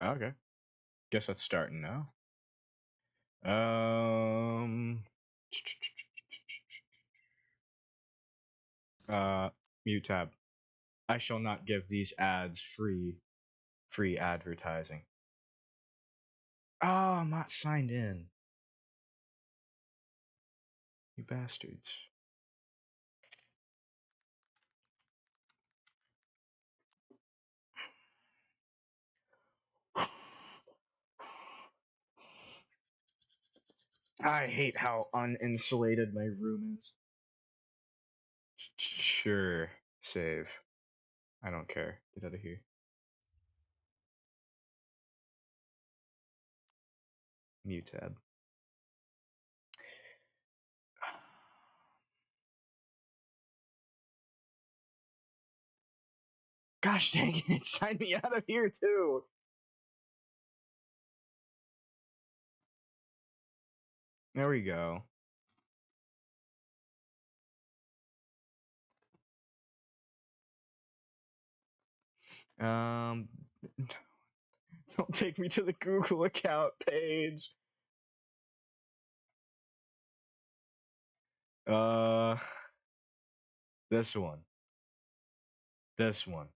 Okay. Guess that's starting now. Um. Uh. Mute tab. I shall not give these ads free advertising. Oh, I'm not signed in. You bastards. I hate how uninsulated my room is. Sure. Save. I don't care. Get out of here. Mute tab. Gosh dang it, sign me out of here too. There we go. Um, don't take me to the Google account page. Uh, this one. This one.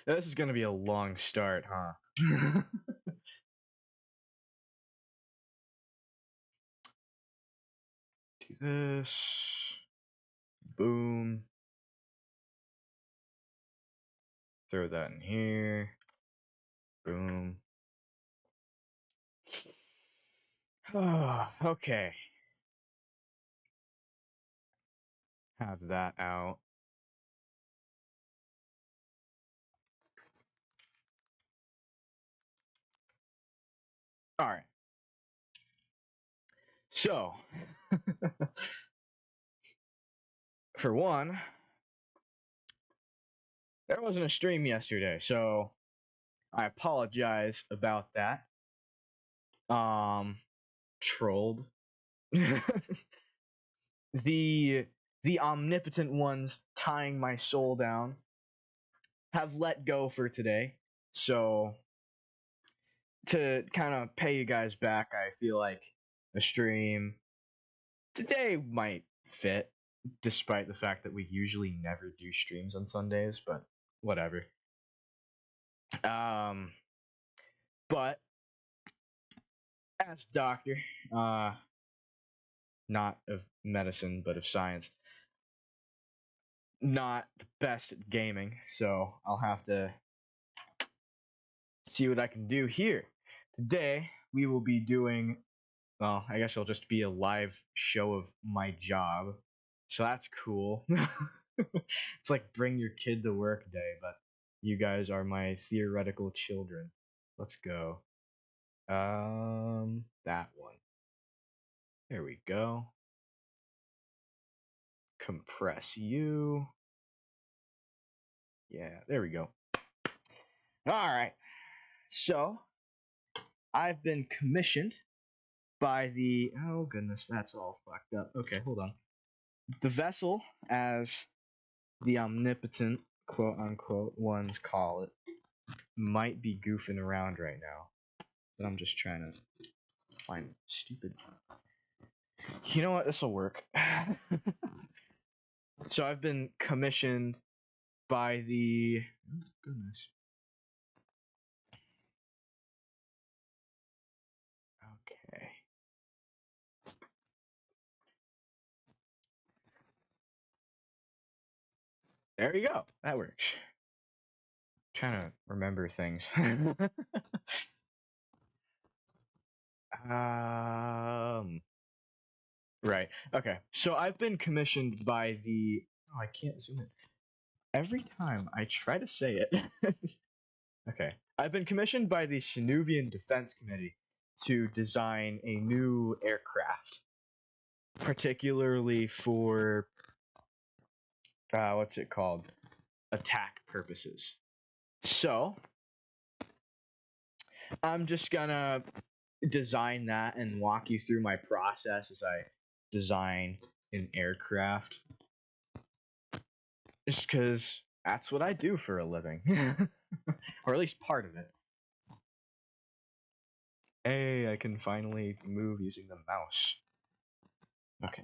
This is gonna be a long start, huh? Do this. Boom. Throw that in here. Boom. Oh, okay. Have that out. All right. So, for one, there wasn't a stream yesterday, so I apologize about that. Trolled. the the omnipotent ones tying my soul down have let go for today. So to kind of pay you guys back, I feel like a stream today might fit, despite the fact that we usually never do streams on Sundays, but whatever. Um, but as doctor, uh, not of medicine but of science, not the best at gaming, so I'll have to see what I can do here. Today, we will be doing, well, I guess it'll just be a live show of my job. So that's cool. It's like bring your kid to work day, but you guys are my theoretical children. Let's go. That one. There we go. Compress you. Yeah, there we go. All right. So, I've been commissioned by the. Oh, goodness, that's all fucked up. Okay, hold on. The vessel, as the omnipotent quote unquote ones call it, might be goofing around right now. But I'm just trying to find stupid. You know what? This will work. So I've been commissioned by the. Oh, goodness. Okay. There you go. That works. Trying to remember things. um. Right. Okay. So I've been commissioned by the. Oh, I can't zoom in. Every time I try to say it. Okay. I've been commissioned by the Shinuvian Defense Committee to design a new aircraft, particularly for what's it called? Attack purposes. So I'm just gonna design that and walk you through my process as I design an aircraft. Just because That's what I do for a living. Or at least part of it. Hey, I can finally move using the mouse. Okay.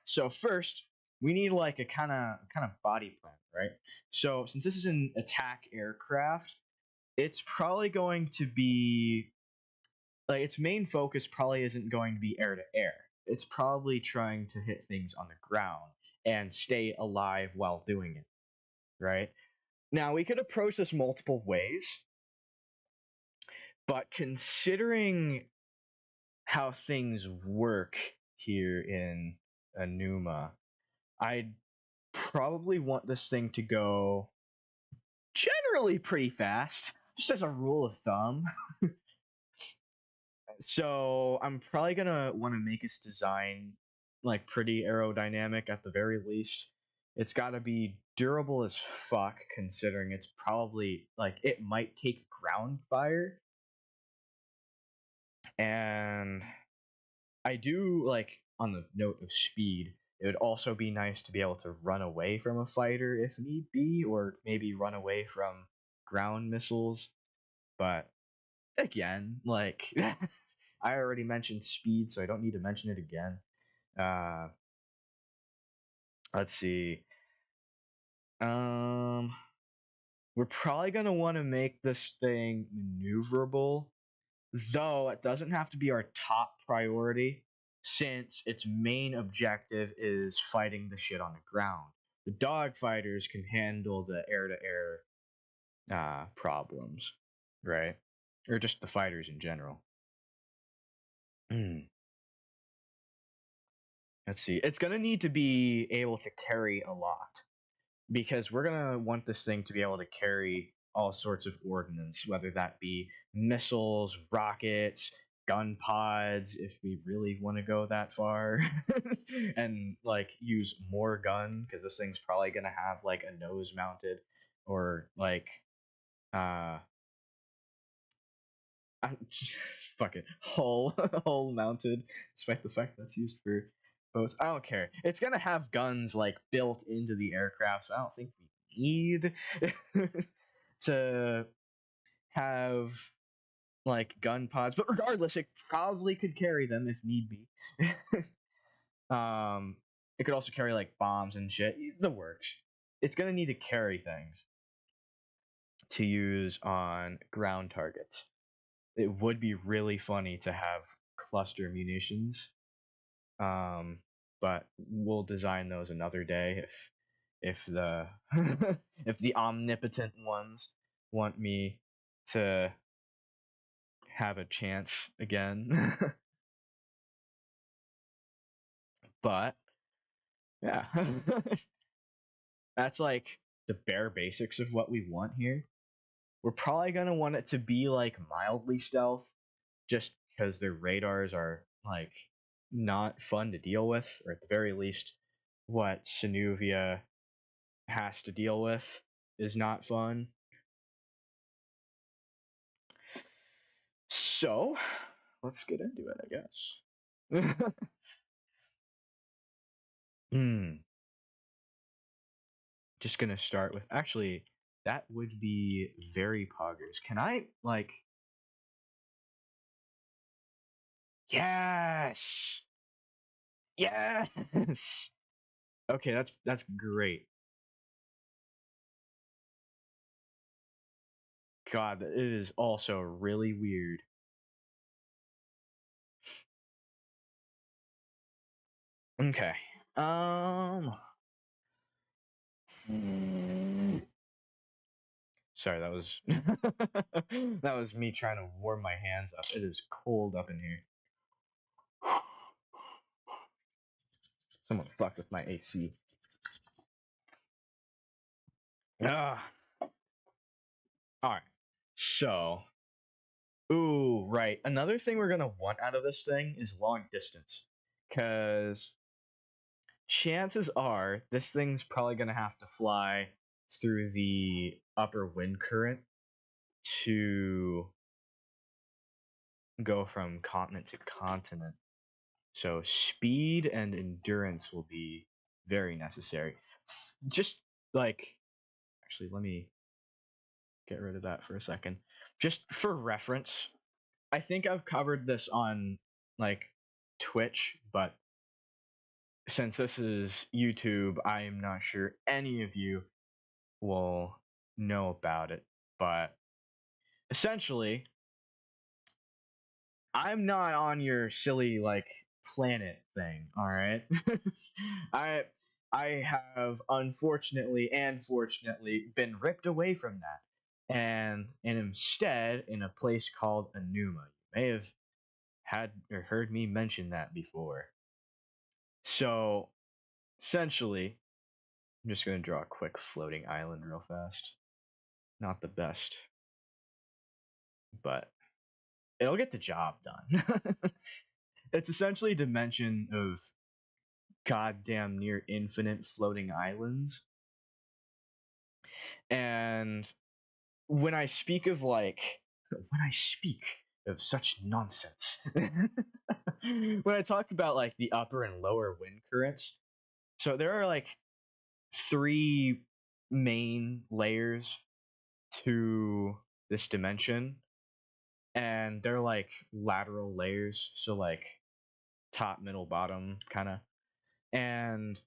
So first, we need like a kind of body plan, right? So since this is an attack aircraft, it's probably going to be like its main focus probably isn't going to be air to air. It's probably trying to hit things on the ground and stay alive while doing it, right? Now we could approach this multiple ways, but considering how things work here in Anuma, I'd probably want this thing to go generally pretty fast, just as a rule of thumb. So I'm probably gonna want to make its design like pretty aerodynamic at the very least. It's got to be durable as fuck, considering it's probably like it might take ground fire. And I do like, on the note of speed, it would also be nice to be able to run away from a fighter if need be, or maybe run away from ground missiles. But again, like I already mentioned speed, so I don't need to mention it again. Uh, let's see. Um, we're probably gonna want to make this thing maneuverable, though it doesn't have to be our top priority, since its main objective is fighting the shit on the ground. The dog fighters can handle the air to air problems, right? Or just the fighters in general. Let's see. It's gonna need to be able to carry a lot, because we're gonna want this thing to be able to carry all sorts of ordnance, whether that be missiles, rockets, gun pods, if we really want to go that far, and like use more gun, because this thing's probably gonna have like a nose mounted, or like uh fuck it, hull hull mounted, despite the fact that's used for boats. I don't care. It's gonna have guns like built into the aircraft, so I don't think we need to have like gun pods. But regardless, it probably could carry them if need be. It could also carry like bombs and shit. The works. It's gonna need to carry things to use on ground targets. It would be really funny to have cluster munitions, but we'll design those another day if the if the omnipotent ones want me to have a chance again. But yeah, that's like the bare basics of what we want here. We're probably gonna want it to be like mildly stealth, just because their radars are like not fun to deal with, or at the very least, what Sinuvia has to deal with is not fun. So let's get into it, I guess. Just gonna start with, actually, that would be very poggers. Can I like, yes, yes. Okay, that's great. God, it is also really weird. Okay. Sorry, that was that was me trying to warm my hands up. It is cold up in here. Someone fucked with my AC. Ah. All right. So, ooh, right. Another thing we're gonna want out of this thing is long distance, because chances are this thing's probably gonna have to fly through the upper wind current to go from continent to continent. So speed and endurance will be very necessary. Just like, actually, let me get rid of that for a second. Just for reference, I think I've covered this on like Twitch, but since this is YouTube, I am not sure any of you will know about it. But essentially, I'm not on your silly like planet thing, all right? I I have unfortunately and fortunately been ripped away from that and instead in a place called Anuma. You may have had or heard me mention that before. So essentially, I'm just going to draw a quick floating island real fast. Not the best, but it'll get the job done. It's essentially a dimension of goddamn near infinite floating islands. And when I speak of like, when I speak of such nonsense, when I talk about like the upper and lower wind currents, so there are like three main layers to this dimension, and they're like lateral layers, so like top, middle, bottom, kind of. And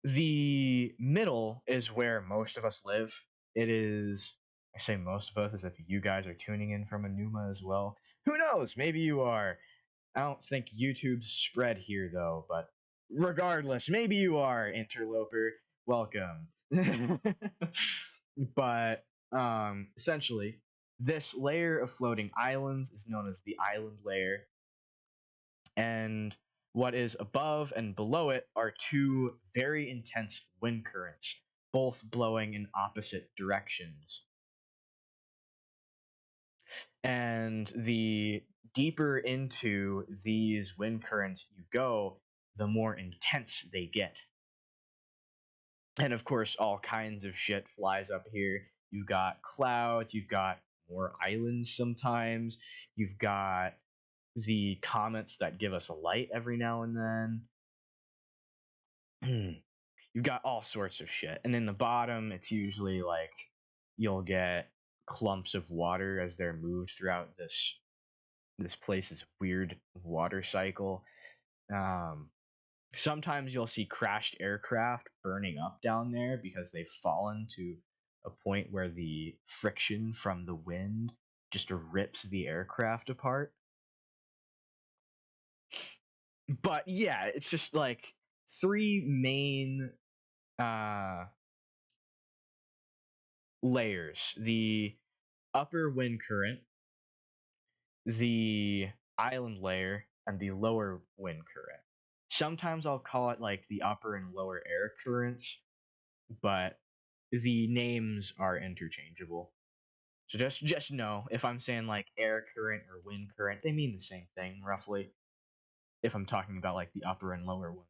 the middle is where most of us live. It is, I say most of us as if you guys are tuning in from Anuma as well. Who knows? Maybe you are. I don't think YouTube's spread here though, but regardless, maybe you are, interloper. Welcome. But essentially, this layer of floating islands is known as the island layer, and what is above and below it are two very intense wind currents, both blowing in opposite directions. And the deeper into these wind currents you go, the more intense they get. And of course, all kinds of shit flies up here. You've got clouds, you've got more islands sometimes, you've got the comets that give us a light every now and then. You've got all sorts of shit. And in the bottom, it's usually like you'll get clumps of water as they're moved throughout this place's weird water cycle. Um, Sometimes you'll see crashed aircraft burning up down there because they've fallen to a point where the friction from the wind just rips the aircraft apart. But yeah, it's just like three main uh layers: the upper wind current, the island layer, and the lower wind current. Sometimes I'll call it like the upper and lower air currents, but the names are interchangeable. So just know if I'm saying like air current or wind current, they mean the same thing roughly. If I'm talking about like the upper and lower ones.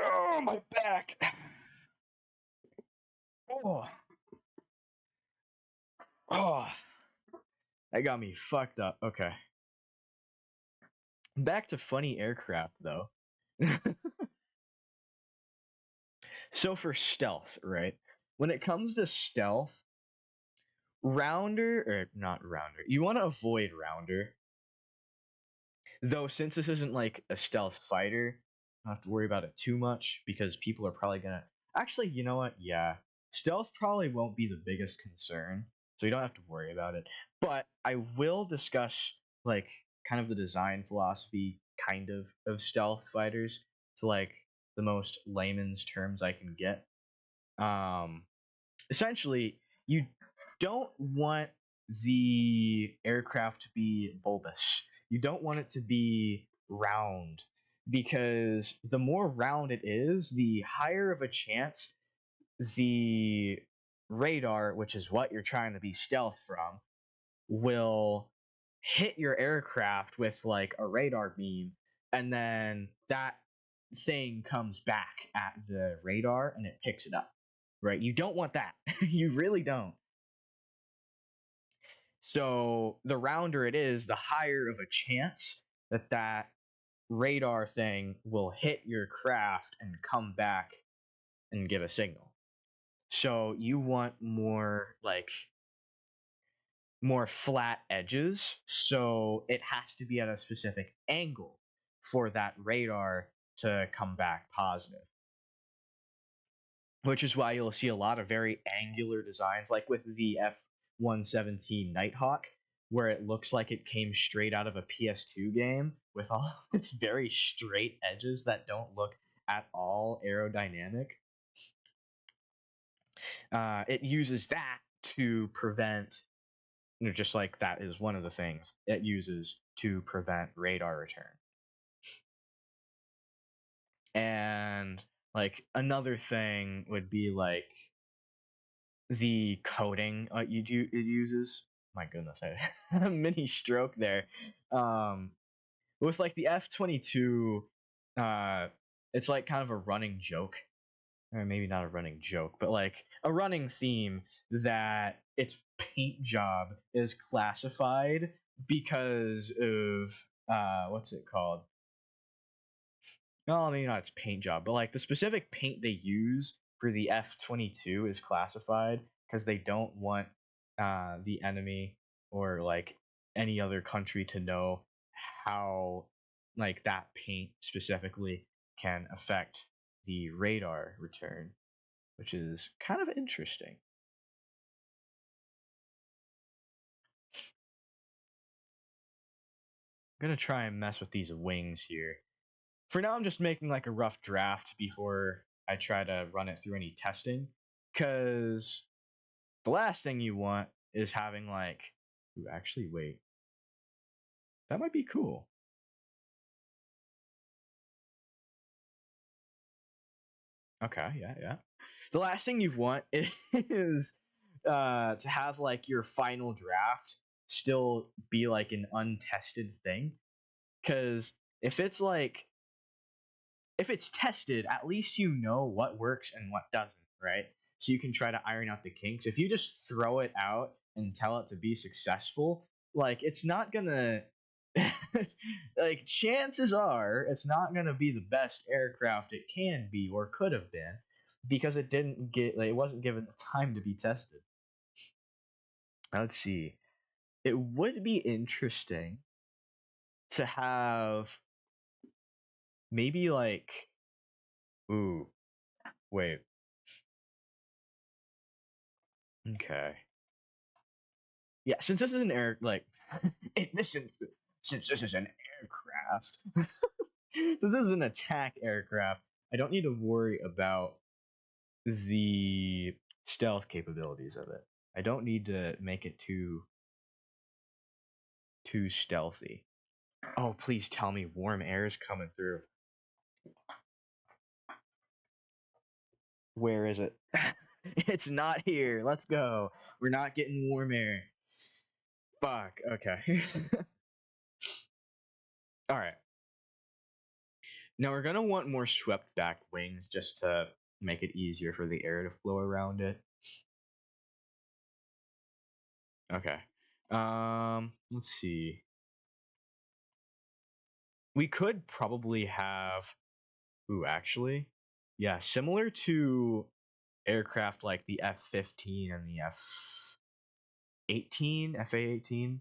Oh, my back. Oh. Oh. That got me fucked up. Okay. Back to funny aircraft though. So for stealth, right? When it comes to stealth, Rounder or not Rounder, you want to avoid Rounder. Though since this isn't like a stealth fighter, I don't have to worry about it too much because people are probably gonna. Actually, you know what? Yeah, stealth probably won't be the biggest concern, so you don't have to worry about it. But I will discuss like kind of the design philosophy kind of stealth fighters to like the most layman's terms I can get. Um, Essentially, you don't want the aircraft to be bulbous. You don't want it to be round because the more round it is, the higher of a chance the radar, which is what you're trying to be stealth from, will hit your aircraft with like a radar beam, and then that thing comes back at the radar and it picks it up. Right? You don't want that. You really don't. So the rounder it is, the higher of a chance that that radar thing will hit your craft and come back and give a signal. So you want more flat edges, so it has to be at a specific angle for that radar to come back positive. Which is why you'll see a lot of very angular designs, like with the F-117 Nighthawk, where it looks like it came straight out of a PS2 game with all its very straight edges that don't look at all aerodynamic. It uses that to prevent, just like that is one of the things it uses to prevent radar return. And like another thing would be like the coding it uses. My goodness, I had a mini stroke there. With like the F-22, it's like kind of a running joke, or maybe not a running joke, but like a running theme that its paint job is classified because of what's it called? No, maybe not its paint job, but like the specific paint they use for the F-22 is classified because they don't want the enemy or like any other country to know how like that paint specifically can affect the radar return, which is kind of interesting. I'm gonna try and mess with these wings here. For now, I'm just making like a rough draft before I try to run it through any testing, because the last thing you want is having like, ooh, actually, wait, that might be cool. Okay, yeah. The last thing you want is to have like your final draft still be like an untested thing, because if it's like if it's tested, at least you know what works and what doesn't, right? So you can try to iron out the kinks. If you just throw it out and tell it to be successful, like it's not gonna like chances are it's not gonna be the best aircraft it can be or could have been because it didn't get like, it wasn't given the time to be tested. Let's see. It would be interesting to have maybe like ooh, wait. Okay. Yeah, since this is an air like in this instance, since this is an aircraft, this is an attack aircraft. I don't need to worry about the stealth capabilities of it. I don't need to make it too stealthy. Oh, please tell me warm air is coming through. Where is it? It's not here. Let's go. We're not getting warm air. Fuck. Okay. All right. Now we're gonna want more swept back wings just to make it easier for the air to flow around it. Okay. Let's see. We could probably have ooh, actually. Yeah, similar to aircraft like the F-15 and the F-18, FA-18,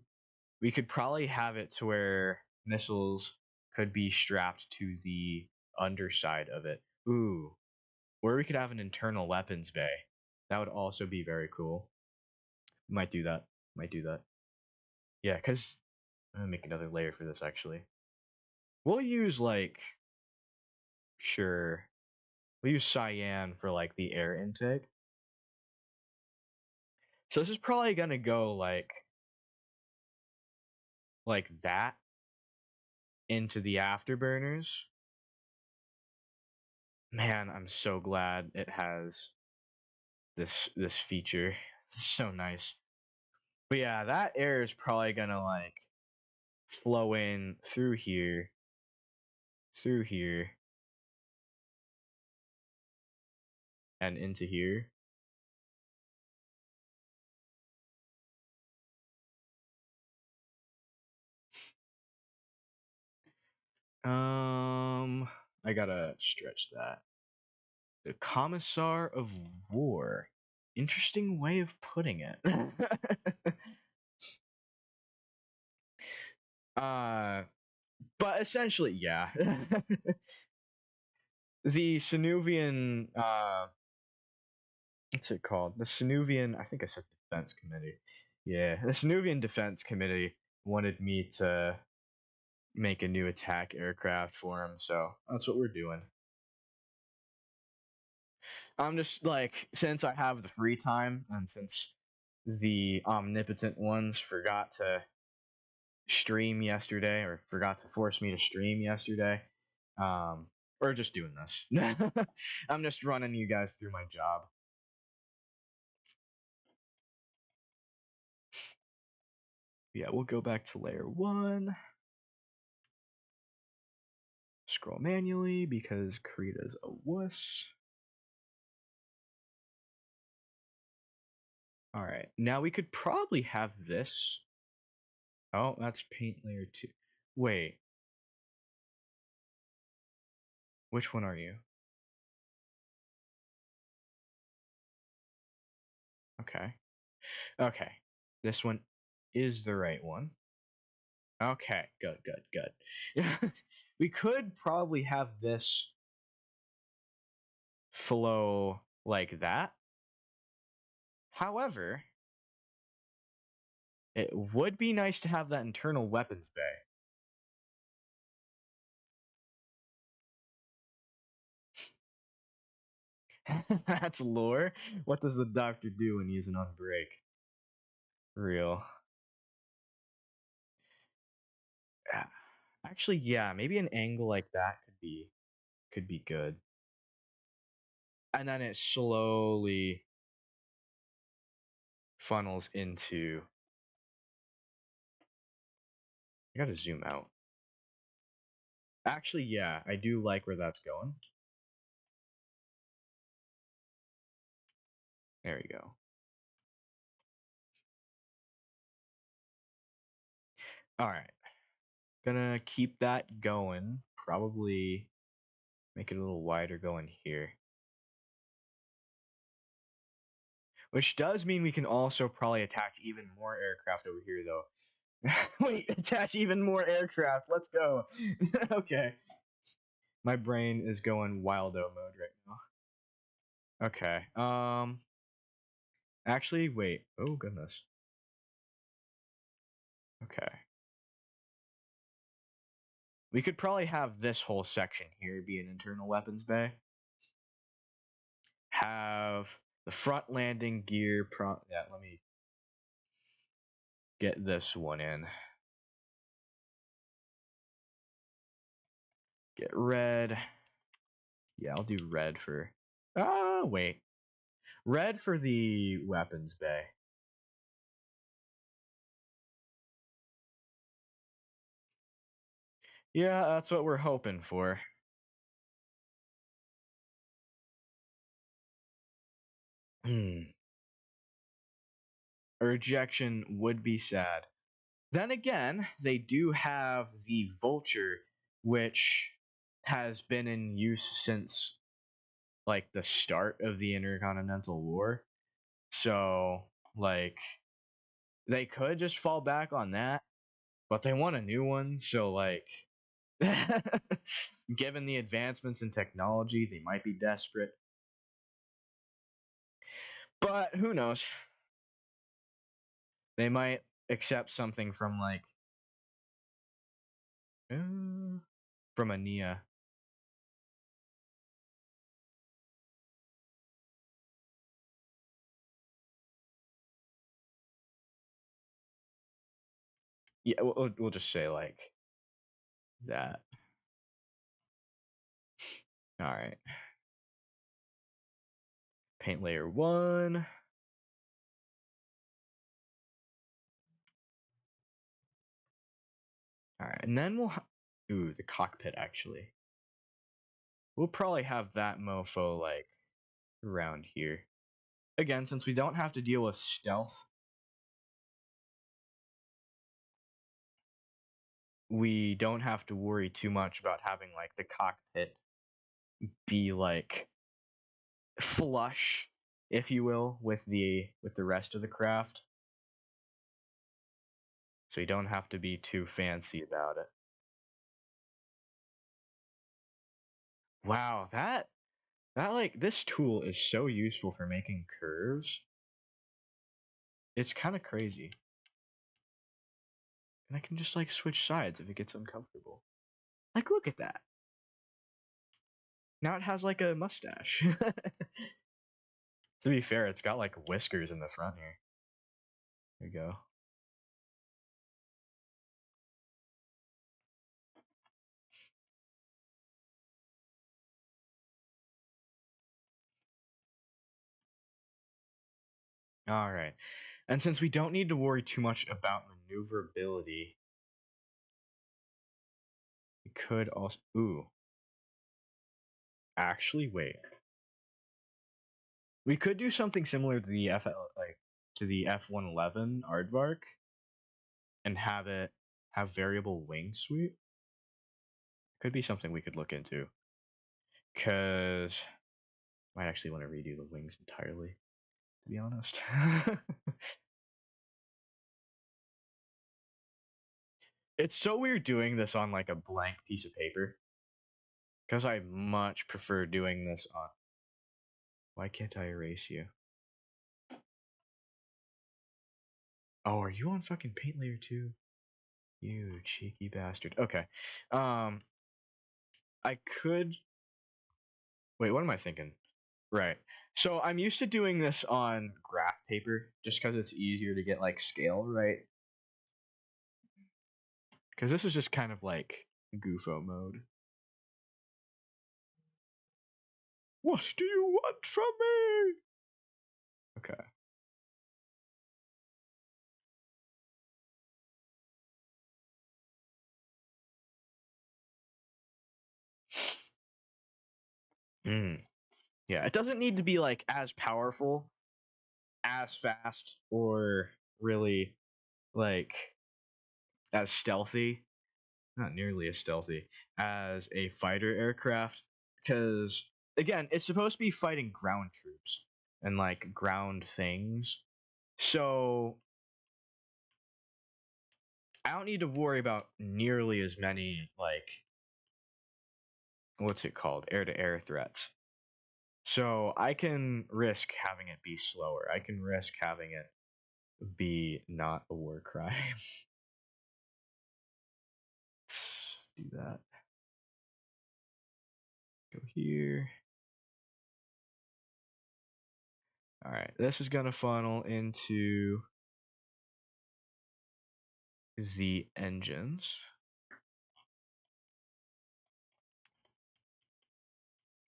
we could probably have it to where missiles could be strapped to the underside of it. Ooh, or we could have an internal weapons bay. That would also be very cool. Might do that. Might do that. Yeah, because I'm gonna make another layer for this actually. We'll use like sure. We'll use cyan for like the air intake. So this is probably gonna go like that into the afterburners. Man, I'm so glad it has this feature. It's so nice. But yeah, that air is probably gonna like flow in through here, and into here. I gotta stretch that. The Commissar of War. Interesting way of putting it. But essentially, yeah. The Sinuvian, what's it called? The Sinuvian, I think I said Defense Committee. Yeah, the Sinuvian Defense Committee wanted me to make a new attack aircraft for him, so that's what we're doing. I'm just like, since I have the free time, and since the omnipotent ones forgot to stream yesterday, or forgot to force me to stream yesterday, um, we're just doing this. I'm just running you guys through my job. Yeah, we'll go back to layer 1. Scroll manually because Karita's a wuss. Alright, now we could probably have this. Oh, that's paint layer 2. Wait. Which one are you? Okay. Okay. This one is the right one. Okay, good, good, good. We could probably have this flow like that. However, it would be nice to have that internal weapons bay. That's lore. What does the doctor do when he's an unbreak? Real. Actually, yeah, maybe an angle like that could be good. And then it slowly funnels into. I gotta zoom out. Actually, yeah, I do like where that's going. There we go. All right. Gonna keep that going. Probably make it a little wider going here. Which does mean we can also probably attach even more aircraft over here, though. Wait, attach even more aircraft. Let's go. Okay. My brain is going wildo mode right now. Okay. Actually, wait. Oh goodness. Okay. We could probably have this whole section here be an internal weapons bay. Have the front landing gear yeah, let me get this one in. Get red. Yeah, I'll do red for. Wait. Red for the weapons bay. Yeah, that's what we're hoping for. A rejection would be sad. Then again, they do have the Vulture, which has been in use since like the start of the Intercontinental War. So, like, they could just fall back on that, but they want a new one. So, like, given the advancements in technology, they might be desperate. But who knows? They might accept something from like from a Nia. Yeah, we'll just say like that. All right. Paint layer 1. All right, and then we'll ooh, the cockpit actually. We'll probably have that mofo like around here. Again, since we don't have to deal with stealth. we don't have to worry too much about having like the cockpit be like flush, if you will, with the rest of the craft. So you don't have to be too fancy about it. Wow, that like this tool is so useful for making curves. It's kind of crazy. And I can just like switch sides if it gets uncomfortable. Like look at that. Now it has like a mustache. To be fair, it's got like whiskers in the front here. There you go. All right. And since we don't need to worry too much about maneuverability, we could also ooh. Actually, wait. We could do something similar to the F111 Aardvark and have it have variable wing sweep. Could be something we could look into. Cause might actually want to redo the wings entirely, to be honest. It's so weird doing this on like a blank piece of paper. Because I much prefer doing this on. Why can't I erase you? Oh, are you on fucking paint layer 2? You cheeky bastard. Okay. I could. Wait, what am I thinking? Right. So I'm used to doing this on graph paper just because it's easier to get like scale right. Because this is just kind of like goofo mode. What do you want from me? Okay. Yeah, it doesn't need to be like as powerful, as fast, or really like as stealthy. Not nearly as stealthy as a fighter aircraft. Because again, it's supposed to be fighting ground troops and like ground things. So I don't need to worry about nearly as many like what's it called? Air to air threats. So I can risk having it be slower. I can risk having it be not a war crime. Do that. Go here. All right, this is gonna funnel into the engines.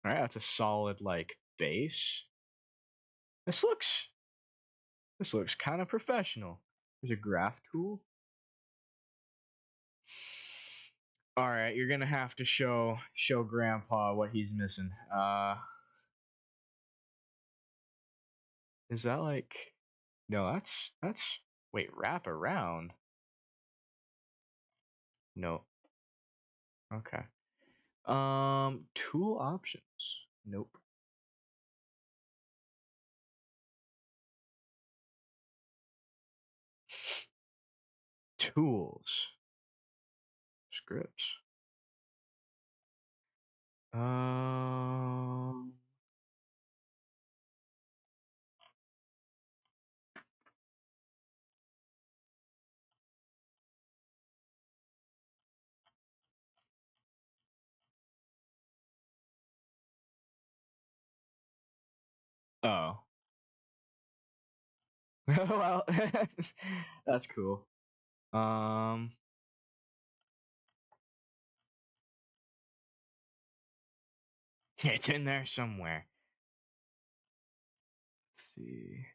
All right, that's a solid like base. This looks kind of professional. There's a graph tool. All right, you're gonna have to show Grandpa what he's missing. Is that like? No, that's. Wait, wrap around. No. Okay. Tool options. Nope. Tools. Scripts. Um. Oh. Well, that's cool. It's in there somewhere. Let's see.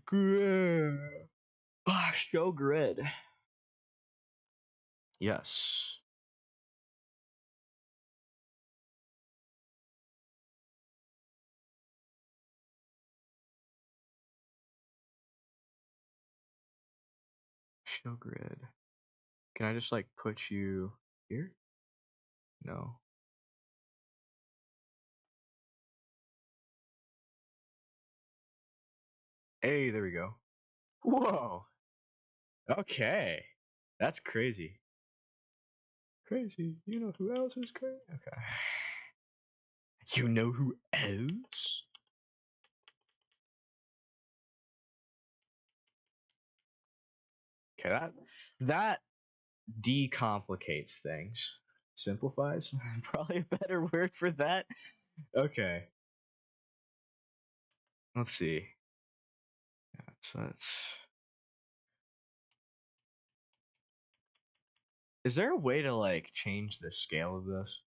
Grid. Show grid. Yes. Show grid. Can I just like put you here? No. Hey, there we go. Whoa. Okay. That's crazy. Crazy. You know who else is crazy? Okay. You know who else? Okay, that decomplicates things. Simplifies? Probably a better word for that. Okay. Let's see. Yeah, so that's. Is there a way to like change the scale of this?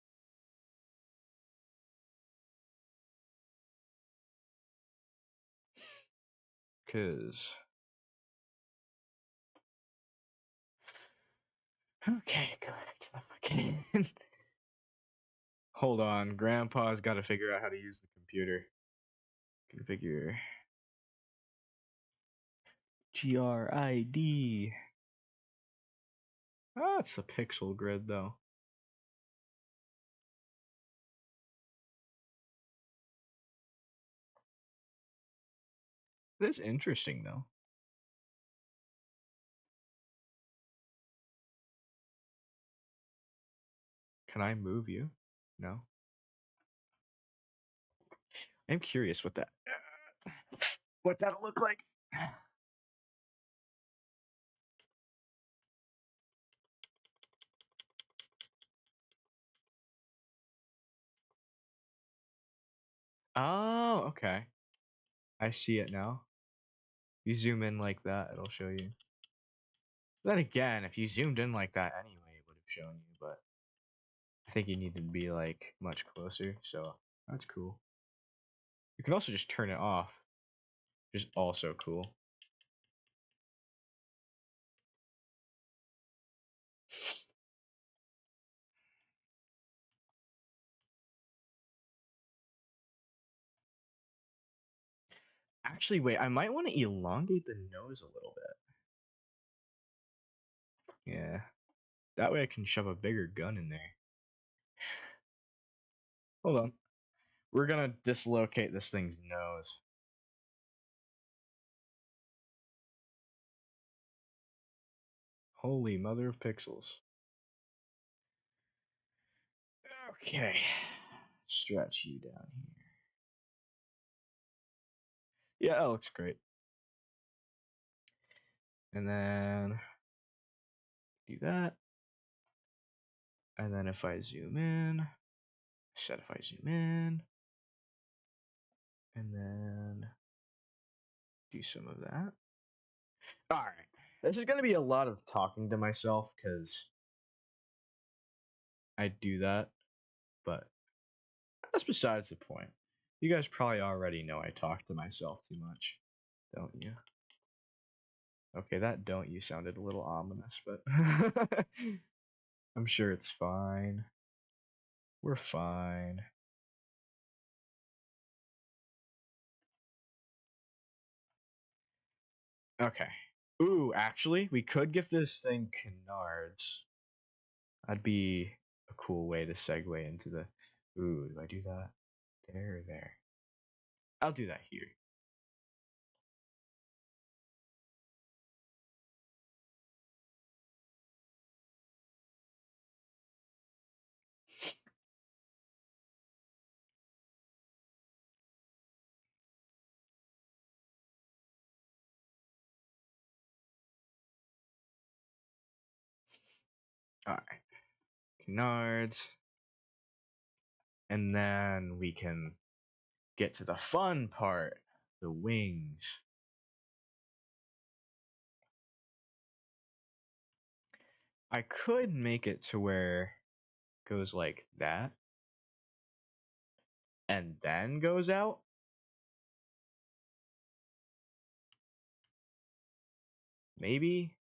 Cause okay, go back to the fucking. Hold on, Grandpa's got to figure out how to use the computer. Configure. GRID. Oh, it's a pixel grid though. This is interesting though. Can I move you? No. I'm curious what that'll look like. Oh, okay. I see it now. You zoom in like that, it'll show you. Then again, if you zoomed in like that anyway, it would have shown you, but I think you need to be like much closer, so that's cool. You can also just turn it off, which is also cool. Actually, wait, I might want to elongate the nose a little bit. Yeah. That way I can shove a bigger gun in there. Hold on. We're gonna dislocate this thing's nose. Holy mother of pixels. Okay. Stretch you down here. Yeah, that looks great. And then do that. And then if I zoom in, set if I zoom in, and then do some of that. All right. This is going to be a lot of talking to myself because I do that, but that's besides the point. You guys probably already know I talk to myself too much, don't you? Okay, that don't you sounded a little ominous, but I'm sure it's fine. We're fine. Okay. Ooh, actually, we could give this thing canards. That'd be a cool way to segue into the. Ooh, do I do that? There or there? I'll do that here. Alright. Canards. And then we can get to the fun part, the wings. I could make it to where it goes like that and then goes out. Maybe.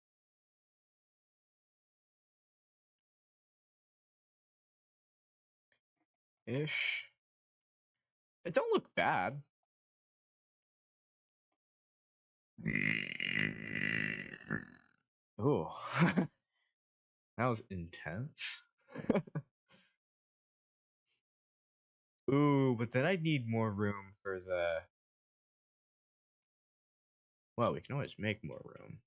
Ish. It don't look bad. Oh, That was intense. Ooh, but then I'd need more room for the. Well, we can always make more room.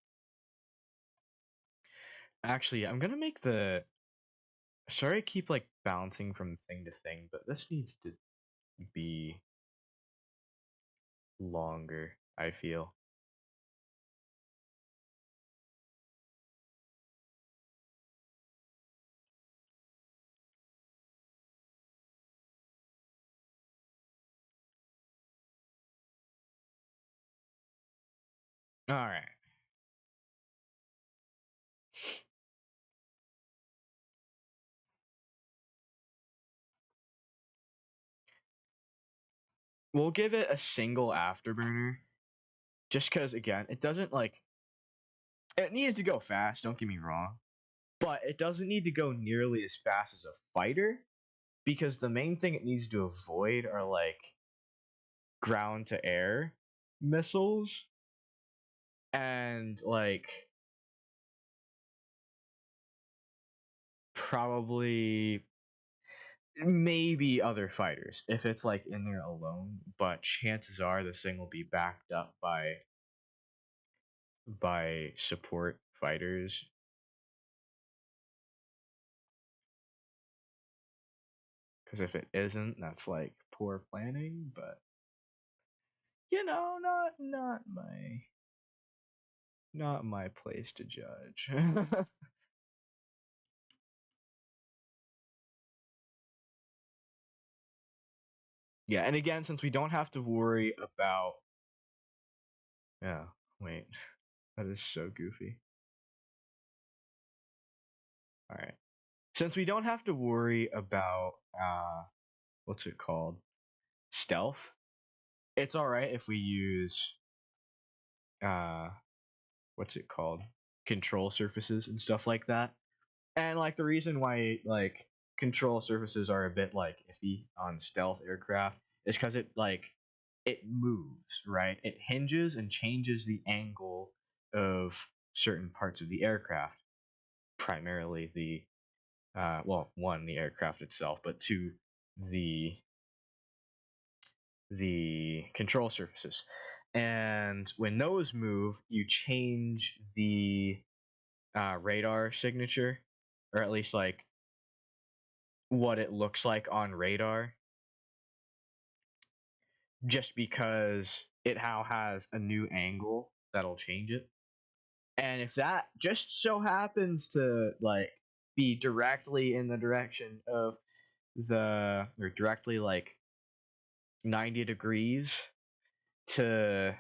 Actually, I'm gonna make the. Sorry, I keep like bouncing from thing to thing, but this needs to be longer, I feel. All right. We'll give it a single afterburner. Just because, again, it doesn't like. It needs to go fast, don't get me wrong. But it doesn't need to go nearly as fast as a fighter. Because the main thing it needs to avoid are like ground to air missiles. And like. Probably maybe other fighters if it's like in there alone, but chances are this thing will be backed up by support fighters. Because if it isn't, that's like poor planning. But not my place to judge. Yeah, and again, since we don't have to worry about. Yeah, wait, that is so goofy. All right, since we don't have to worry about what's it called, stealth, it's all right if we use uh what's it called, control surfaces and stuff like that. And like the reason why like control surfaces are a bit like iffy on stealth aircraft is because it moves, right? It hinges and changes the angle of certain parts of the aircraft, primarily the well, one, the aircraft itself, but two, the the control surfaces. And when those move, you change the radar signature, or at least like what it looks like on radar, just because it now has a new angle that'll change it. And if that just so happens to like be directly in the direction of or directly like 90 degrees to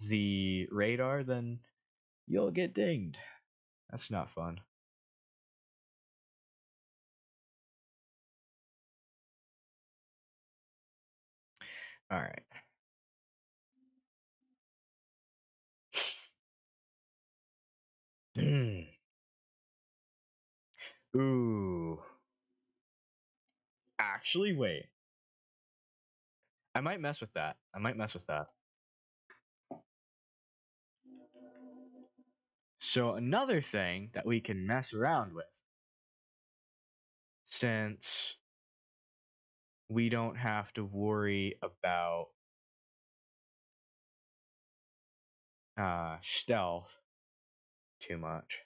the radar, then you'll get dinged. That's not fun. All right. Ooh. Actually, wait. I might mess with that. I might mess with that. So another thing that we can mess around with, since we don't have to worry about stealth too much,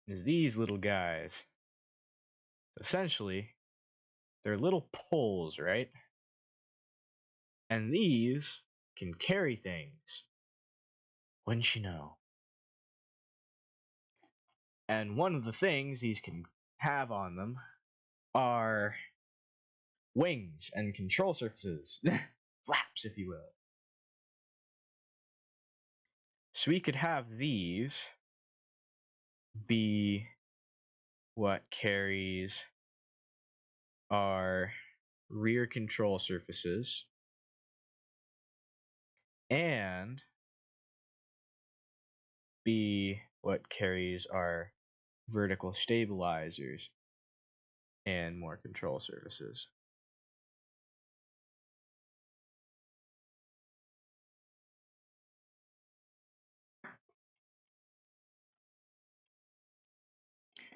is these little guys. Essentially, they're little poles, right? And these can carry things. Wouldn't you know? And one of the things these can have on them are wings and control surfaces. Flaps, if you will. So we could have these be what carries our rear control surfaces and be what carries our vertical stabilizers and more control surfaces.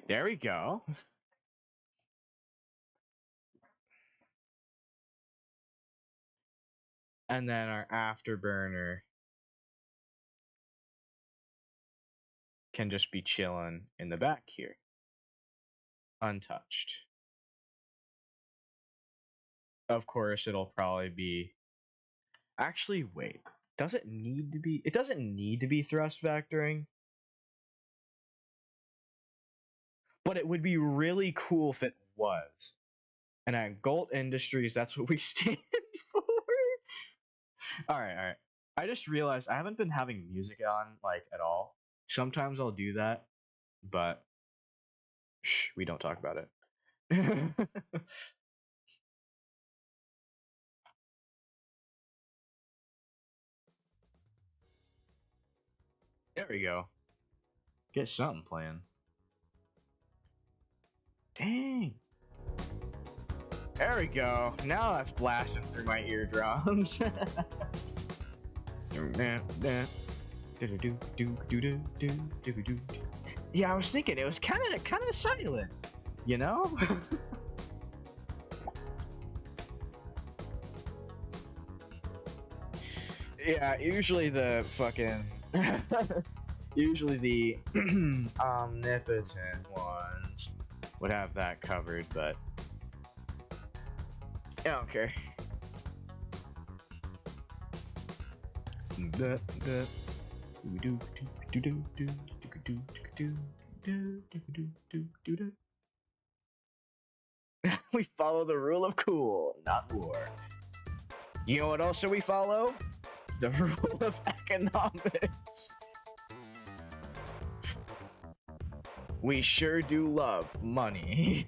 There we go. And then our afterburner can just be chilling in the back here, untouched. Of course, it'll probably be... Actually, wait. Does it need to be... It doesn't need to be thrust vectoring. But it would be really cool if it was. And at Gold Industries, that's what we stand for. Alright. I just realized I haven't been having music on, like, at all. Sometimes I'll do that, but... Shh, we don't talk about it. There we go. Get something playing. Dang. There we go. Now that's blasting through my eardrums. Yeah, I was thinking it was kind of silent, you know? Yeah, usually the fucking usually the omnipotent ones would have that covered, but I don't care. We follow the rule of cool, not war. You know what also we follow? The rule of economics. We sure do love money.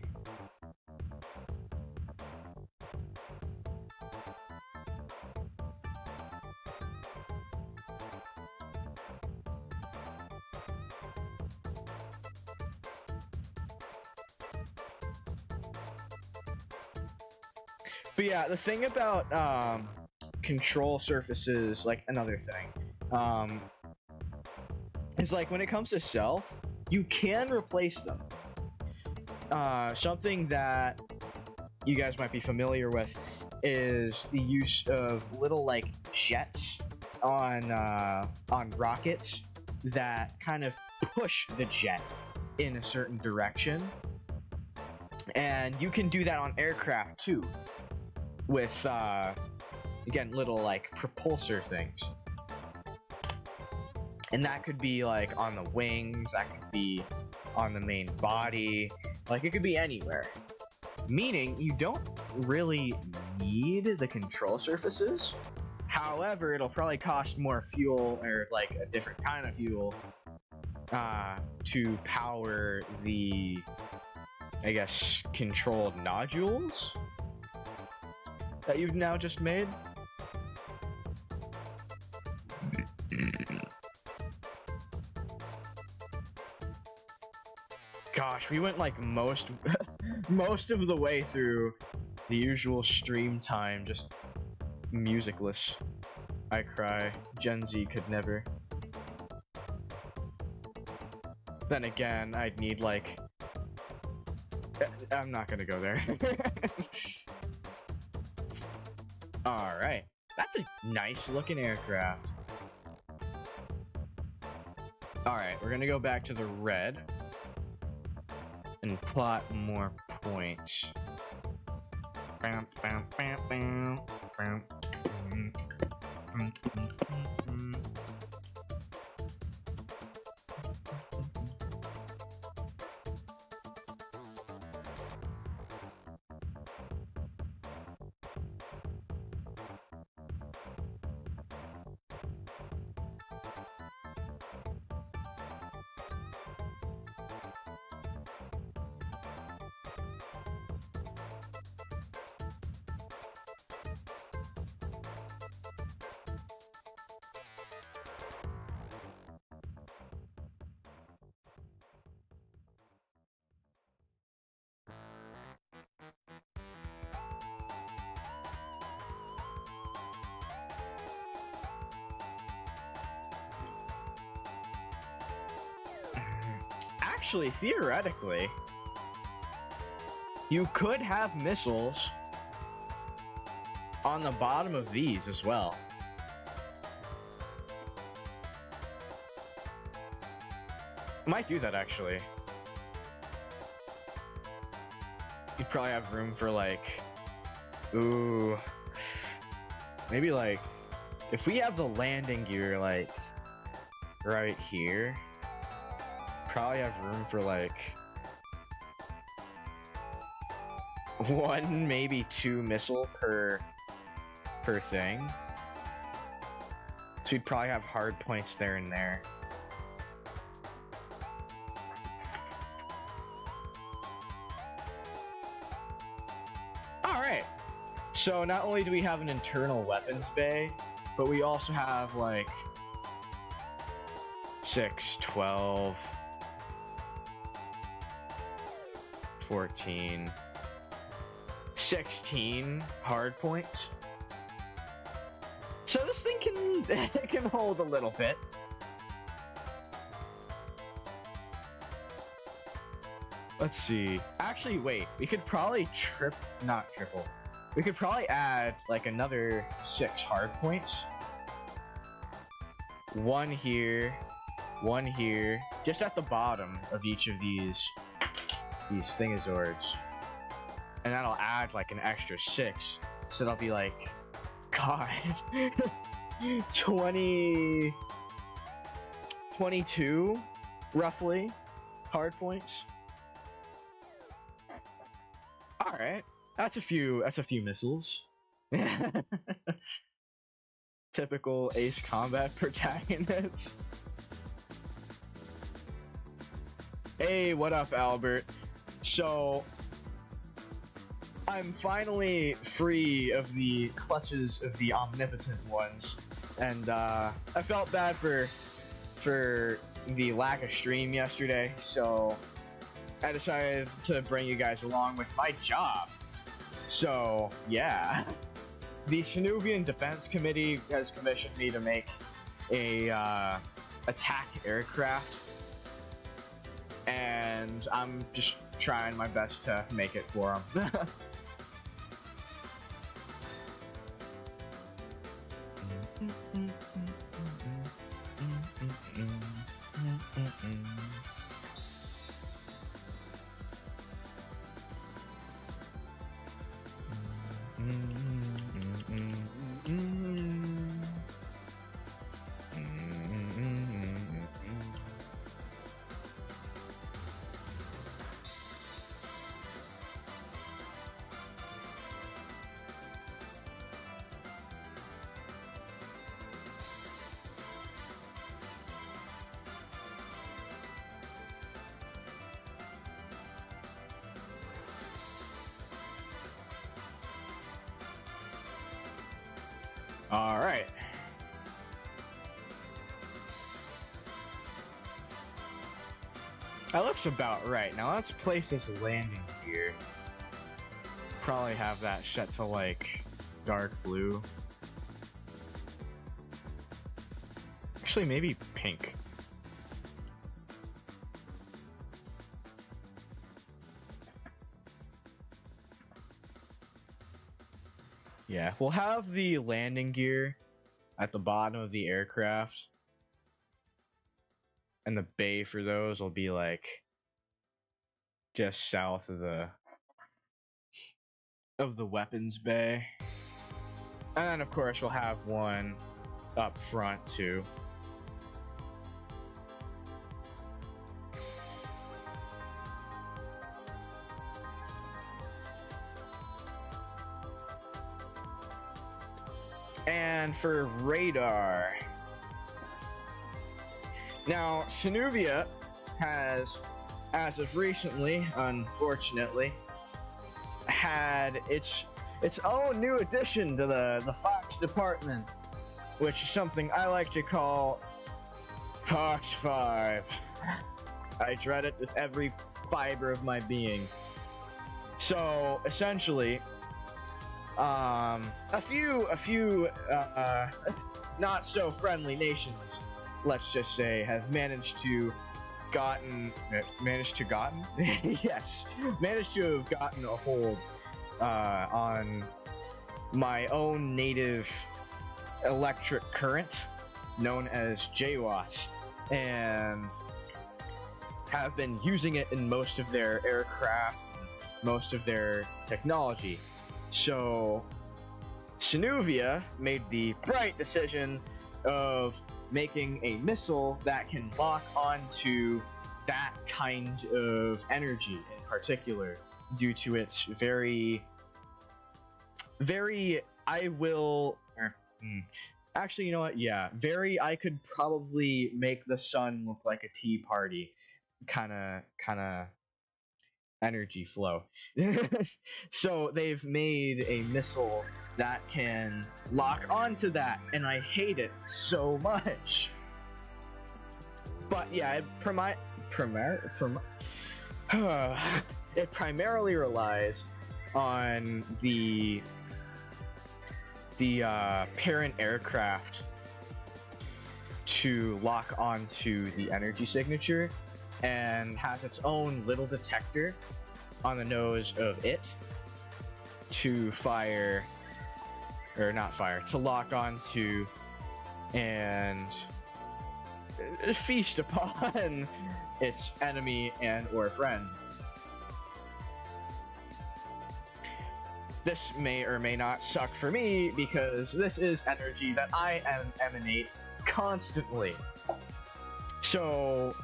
But yeah, the thing about control surfaces, like another thing, is like when it comes to stealth, you can replace them. Something that you guys might be familiar with is the use of little like jets on rockets that kind of push the jet in a certain direction, and you can do that on aircraft too, with again little like propulsor things. And that could be like on the wings, that could be on the main body, like it could be anywhere. Meaning you don't really need the control surfaces. However, it'll probably cost more fuel, or like a different kind of fuel, to power the, I guess, controlled nodules that you've now just made. Gosh, we went like most of the way through the usual stream time just musicless. I cry. Gen Z could never. Then again, I'd need like... I'm not gonna go there. Alright. That's a nice looking aircraft. Alright, we're gonna go back to the red and plot more points. actually, theoretically, you could have missiles on the bottom of these as well. Might do that, actually. You'd probably have room for, like... Ooh... Maybe, like... If we have the landing gear, like... right here... Probably have room for, like... 1, maybe 2 missile per thing. So we'd probably have hard points there and there. Alright. So not only do we have an internal weapons bay, but we also have like 6, 12, 14, 16 hard points. So this thing can hold a little bit. Let's see. Actually, wait. We could probably not triple. We could probably add like another 6 hard points. 1 here, 1 here, just at the bottom of each of these thingazords. And that'll add like an extra 6. So that'll be like, God, 22 roughly hard points. All right, that's a few missiles. Typical Ace Combat protagonist. Hey, what up, Albert? So I'm finally free of the clutches of the omnipotent ones, and I felt bad for the lack of stream yesterday, so I decided to bring you guys along with my job. So yeah, the Shanuvian Defense Committee has commissioned me to make a attack aircraft, and I'm just trying my best to make it for them. All right. That looks about right. Now let's place this landing gear. Probably have that set to like dark blue. Actually, maybe pink. Yeah, we'll have the landing gear at the bottom of the aircraft. And the bay for those will be like just south of the weapons bay. And then of course we'll have one up front too. And for radar, now Sanuvia has, as of recently, unfortunately, had its own new addition to the Fox department, which is something I like to call Fox 5. I dread it with every fiber of my being. So essentially, a few not so friendly nations, let's just say, have managed to yes, managed to have gotten a hold on my own native electric current known as JWatts, and have been using it in most of their aircraft, most of their technology. So Sinuvia made the bright decision of making a missile that can lock onto that kind of energy in particular, due to its actually, you know what? Yeah, I could probably make the sun look like a tea party, kind of energy flow. So they've made a missile that can lock onto that, and I hate it so much. But yeah, it primarily relies on the parent aircraft to lock onto the energy signature, and has its own little detector on the nose of it to to lock onto and feast upon its enemy and or friend. This may or may not suck for me, because this is energy that I emanate constantly. So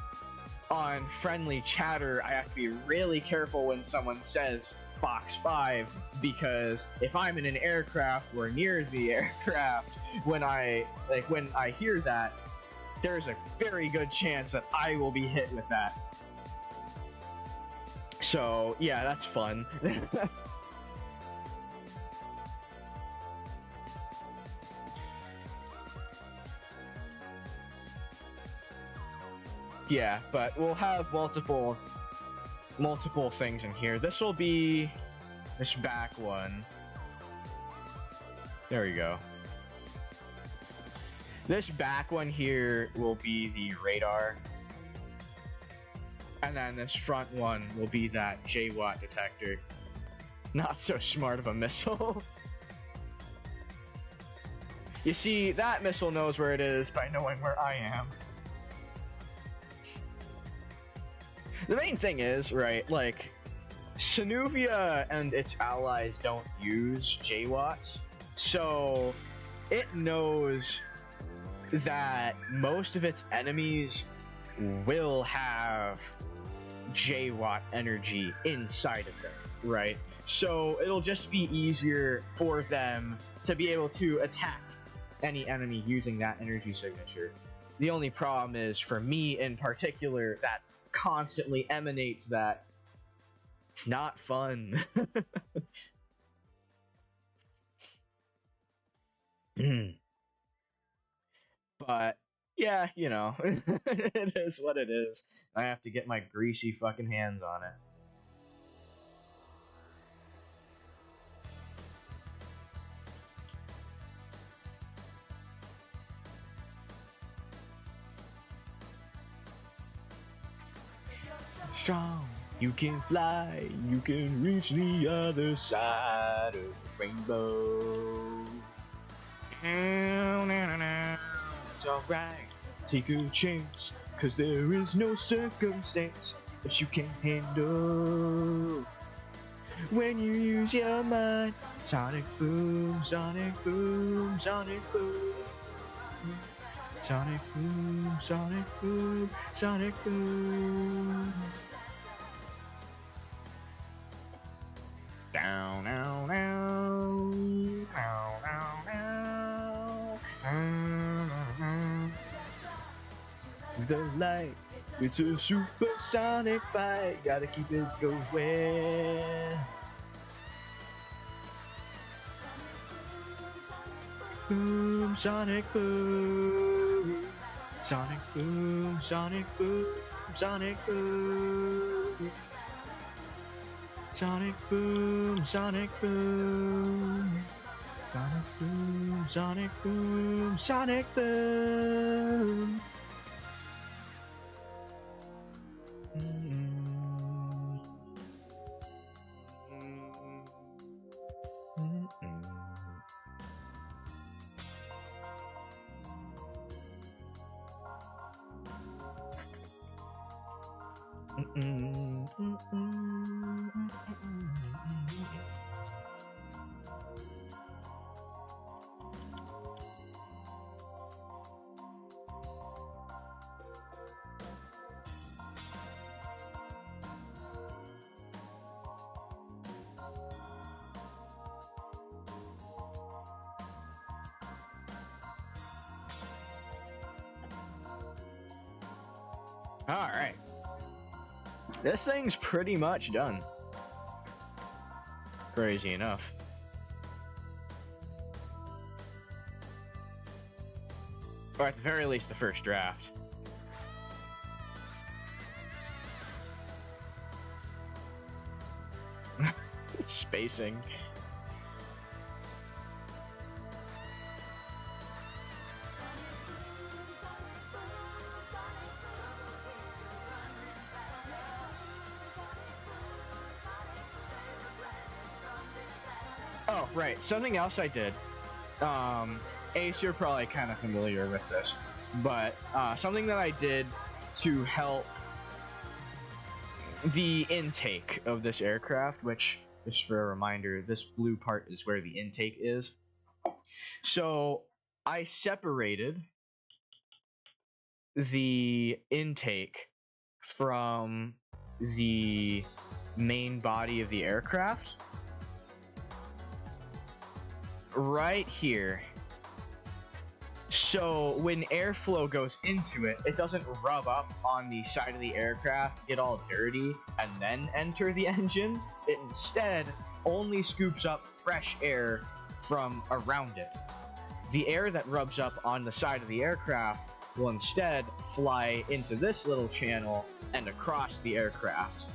on friendly chatter, I have to be really careful when someone says Fox 5, because if I'm in an aircraft or near the aircraft, when I hear that, there's a very good chance that I will be hit with that. So yeah, that's fun. Yeah, but we'll have multiple things in here. This will be this back one. There we go. This back one here will be the radar. And then this front one will be that JWatt detector. Not so smart of a missile. You see, that missile knows where it is by knowing where I am. The main thing is, right, like, Sinuvia and its allies don't use JWatts, so it knows that most of its enemies will have JWatt energy inside of them, right? So it'll just be easier for them to be able to attack any enemy using that energy signature. The only problem is, for me in particular, that constantly emanates that. It's not fun. But yeah, you know, it is what it is. I have to get my greasy fucking hands on it. Strong, you can fly, you can reach the other side of the rainbow. It's alright, take a chance, cause there is no circumstance that you can't handle when you use your mind. Sonic boom, sonic boom, sonic boom. Sonic boom, sonic boom, sonic boom. Down, down, down, down, down, down. The light, it's a supersonic fight. Gotta keep it going. Boom, sonic boom, sonic boom, sonic boom, sonic boom, sonic boom, sonic boom, sonic boom, sonic boom, sonic boom. Alright. This thing's pretty much done. Crazy enough. Or at the very least, the first draft. Spacing. Oh, right. Something else I did. Ace, you're probably kind of familiar with this, but something that I did to help the intake of this aircraft, which, just for a reminder, this blue part is where the intake is. So I separated the intake from the main body of the aircraft right here. So when airflow goes into it, it doesn't rub up on the side of the aircraft, get all dirty, and then enter the engine. It instead only scoops up fresh air from around it. The air that rubs up on the side of the aircraft will instead fly into this little channel and across the aircraft.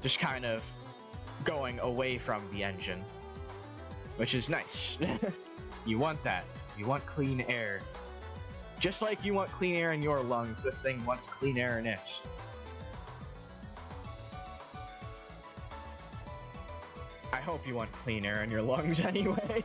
Just kind of going away from the engine, which is nice. You want that. You want clean air. Just like you want clean air in your lungs, this thing wants clean air in its. I hope you want clean air in your lungs anyway.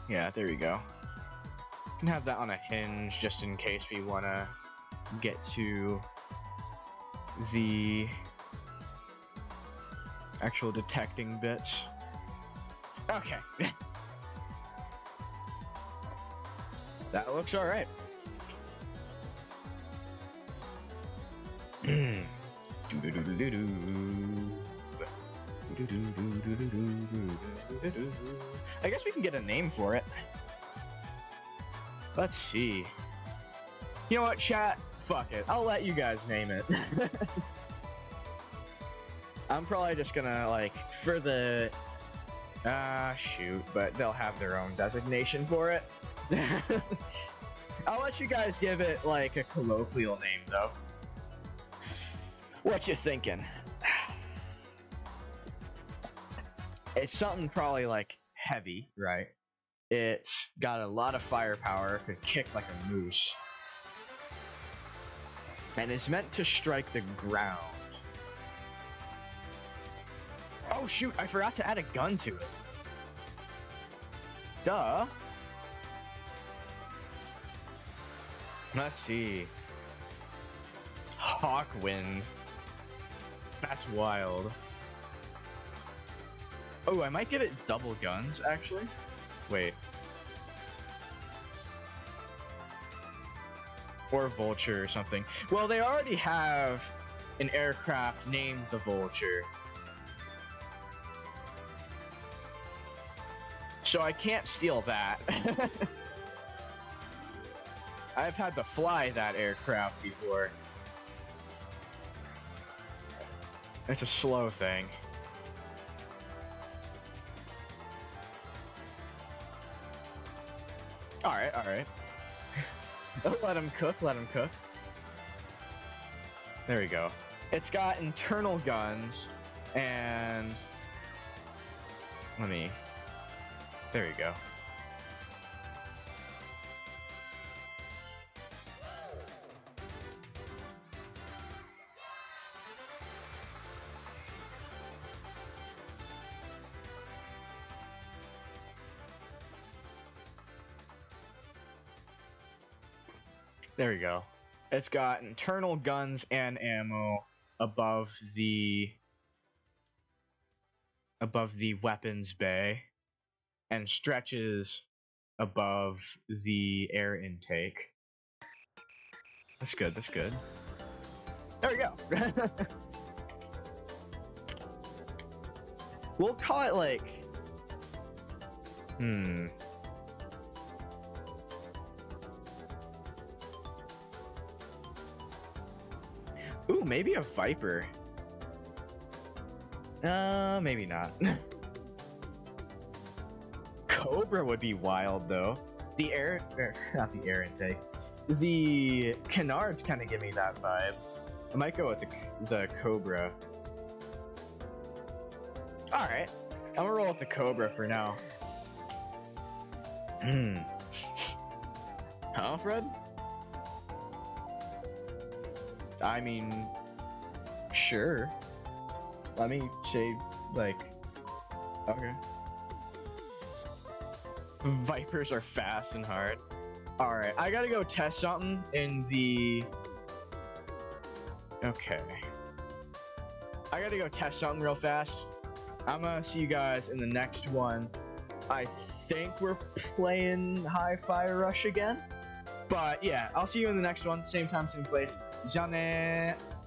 Yeah, there you go. You can have that on a hinge just in case we want to get to the actual detecting bits. Okay. That looks alright. I guess we can get a name for it. Let's see. You know what, chat? Fuck it. I'll let you guys name it. I'm probably just gonna, like, for the... shoot, but they'll have their own designation for it. I'll let you guys give it, like, a colloquial name, though. What you thinking? It's something probably, like, heavy, right? It's got a lot of firepower, could kick like a moose. And it's meant to strike the ground. Oh shoot, I forgot to add a gun to it. Duh. Let's see. Hawkwind. That's wild. Oh, I might give it double guns, actually. Wait. Or Vulture or something. Well, they already have an aircraft named the Vulture. So I can't steal that. I've had to fly that aircraft before. It's a slow thing. Alright, alright. Let him cook, let him cook. There we go. It's got internal guns, and... Let me... There you go. There we go. It's got internal guns and ammo above the weapons bay, and stretches above the air intake. That's good. That's good. There we go. We'll call it like. Ooh, maybe a Viper. Maybe not. Cobra would be wild though. The air, not the air intake. The canards kind of give me that vibe. I might go with the Cobra. All right, I'm gonna roll with the Cobra for now. Huh, Fred? I mean, sure. Let me shave, like, okay. Vipers are fast and hard. Alright, I gotta go test something in the... Okay. I gotta go test something real fast. I'm gonna see you guys in the next one. I think we're playing High Fire Rush again. But yeah, I'll see you in the next one. Same time, same place. じゃあねー。